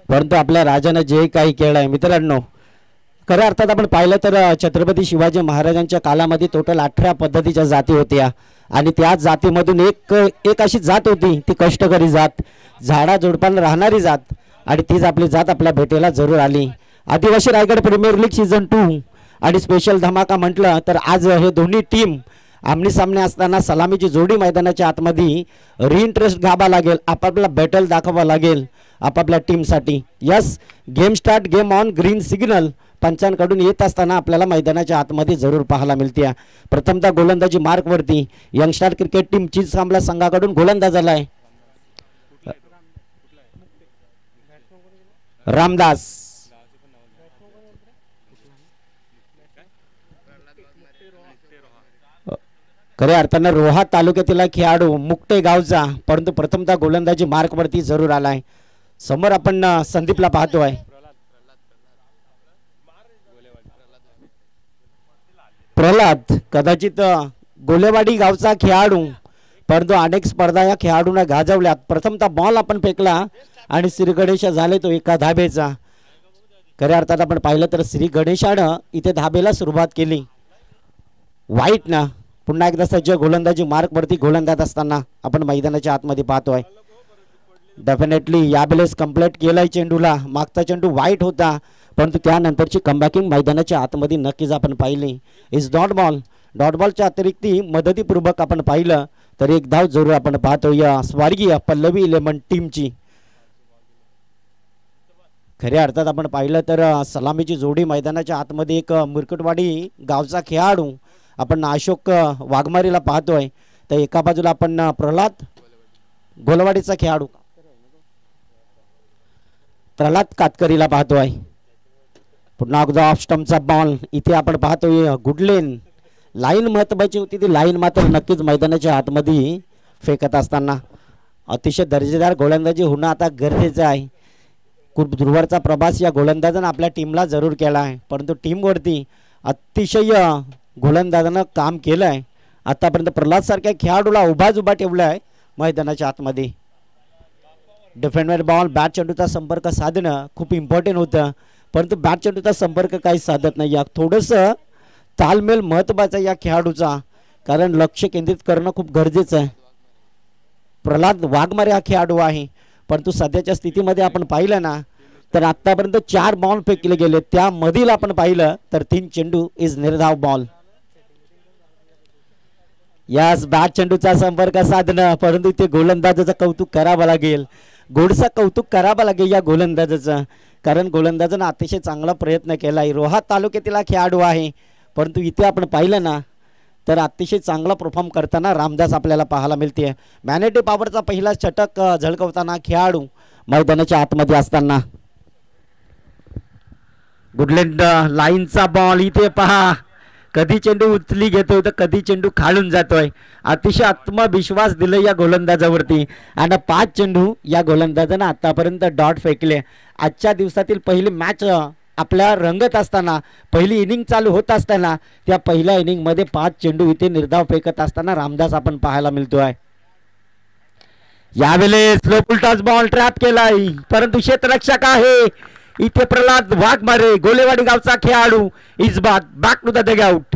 परंतु आपल्या राजानं जे काही केलं आहे मित्रांनो, खऱ्या अर्थात आपण पाहिलं तर छत्रपती शिवाजी महाराजांच्या काळामध्ये टोटल 18 पद्धतीच्या जाती होत्या आणि त्या जातीमधून एक अशी जात होती, ती कष्टकरी जात, झाडा झुडपांना राहणारी जात, आणि तीच आपली जात आपल्या भेटीला जरूर आली. आदिवासी रायगड प्रीमियर लीग सीझन 2 आणि स्पेशल धमाका म्हटलं तर आज हे दोन्ही टीम आमने सामने असताना सलामीची जोडी मैदानाच्या आतमध्ये रिइंटरेस्ट घ्यावा लागेल, आपापला बॅटल दाखवावा लागेल आपापल्या टीमसाठी. Yes, game start, game on, green signal पंचांकडून येत असताना आपल्याला मैदानाच्या आतमध्ये जरूर पाहायला मिळते. प्रथमतः गोलंदाजी मार्कवरती यंगस्टार क्रिकेट टीम चीज संघाकडून गोलंदाज आलाय रामदास. खऱ्या अर्थानं रोहा तालुक्यातील खेळाडू मुक्ते गावचा, परंतु प्रथमतः गोलंदाजी मार्कवरती जरूर आलाय. समोर आपण संदीपला पाहतोय. प्रल्हाद कदाचित गोलेवाडी गावचा खेळाडू, परंतु अनेक स्पर्धा या खेळाडूंना गाजवल्यात. प्रथमतः बॉल आपण फेकला आणि श्री गणेश झाले तो एका धाबेचा. खऱ्या अर्थात आपण पाहिलं तर श्री गणेशानं इथे धाबेला सुरुवात केली. वाईट ना पुन्हा एकदा सज्ज गोलंदाजी मार्कवरती गोलंदाज असताना आपण मैदानाच्या आतमध्ये पाहतोय. डेफिनेटली यावेळेस कंप्लीट केलाय चेंडूला. मागचा चेंडू वाईट होता, परंतु त्यानंतरची कमबॅकिंग मैदानाच्या आतमध्ये नक्कीच आपण पाहिली. Is dot ball. डॉट बॉलच्या अतिरिक्त मदतीपूर्वक आपण पाहिलं तर एक धाव जरूर आपण पाहतो या स्वर्गीय पल्लवी इलेव्हन टीमची. खऱ्या अर्थात आपण पाहिलं तर सलामीची जोडी मैदानाच्या आतमध्ये एक मुरकुटवाडी गावचा खेळाडू आपण अशोक वाघमारीला पाहतोय, तर एका बाजूला आपण प्रल्हाद गोलवाडीचा खेळाडू प्रल्हाद कातकरीला पाहतोय. पुन्हा अगोदर ऑफ स्टंपचा बॉल इथे आपण पाहतोय. गुडलेन लाईन महत्वाची होती, ती लाईन मात्र नक्कीच मैदानाच्या आतमध्ये फेकत असताना अतिशय दर्जेदार गोलंदाजी होणं आता गरजेचं आहे. खूप दूरवरचा प्रवास या गोलंदाजानं आपल्या टीमला जरूर केला आहे, परंतु टीमवरती अतिशय गोलंदाजानं काम केलं आहे. आतापर्यंत प्रल्हाद सारख्या खेळाडूला उभा ठेवला आहे मैदानाच्या आतमध्ये. डिफेंडर बॉल बॅट चेंडूचा संपर्क साधणं खूप इम्पॉर्टंट होतं, परंतु बॅट चेंडूचा संपर्क काही साधत नाही. या थोडंसं तालमेल महत्त्वाचा या खेळाडूचा, कारण लक्ष केंद्रित करणं खूप गरजेचं आहे. प्रल्हाद वाघमारे हा खेळाडू आहे, परंतु सध्याच्या स्थितीमध्ये आपण पाहिलं ना तर आतापर्यंत 4 बॉल फेकले गेले, त्यामधील आपण पाहिलं तर 3 चेंडू इज निर्धाव बॉल. यास बॅट चेंडूचा संपर्क साधणं, परंतु ते गोलंदाजाचं कौतुक करावं लागेल, गोडसा कौतुक करावं लागेल या गोलंदाजाचं, कारण गोलंदाजानं अतिशय चांगला प्रयत्न केला आहे. रोहा तालुक्यातील खेळाडू आहे, परंतु इथे आपण पाहिलं ना तर अतिशय चांगला परफॉर्म करताना रामदास आपल्याला पाहायला मिळते. मॅनेटिव पॉवरचा पहिला षटक झळकवताना खेळाडू मैदानाच्या आतमध्ये असताना. गुडलँड लाईनचा बॉल इथे पहा, कधी चेंडू उचली घेतोय तर कधी चेंडू खालून जातोय. अतिशय आत्मविश्वास दिला या गोलंदाजावरती आणि 5 चेंडू या गोलंदाजानं आतापर्यंत डॉट फेकले. आजच्या दिवसातील पहिली मॅच आपल्या रंगत असताना, पहिली इनिंग चालू होत असताना त्या पहिल्या इनिंगमध्ये 5 चेंडू इथे निर्धाव फेकत असताना रामदास आपण पाहायला मिळतोय. यावेळेस स्लो फुल टॉस बॉल ट्रॅप केलाय, परंतु क्षेत्ररक्षक आहे इथे प्रल्हाद वाघमारे, गोलेवाडी गावचा खेळाडू. Is back to the dugout.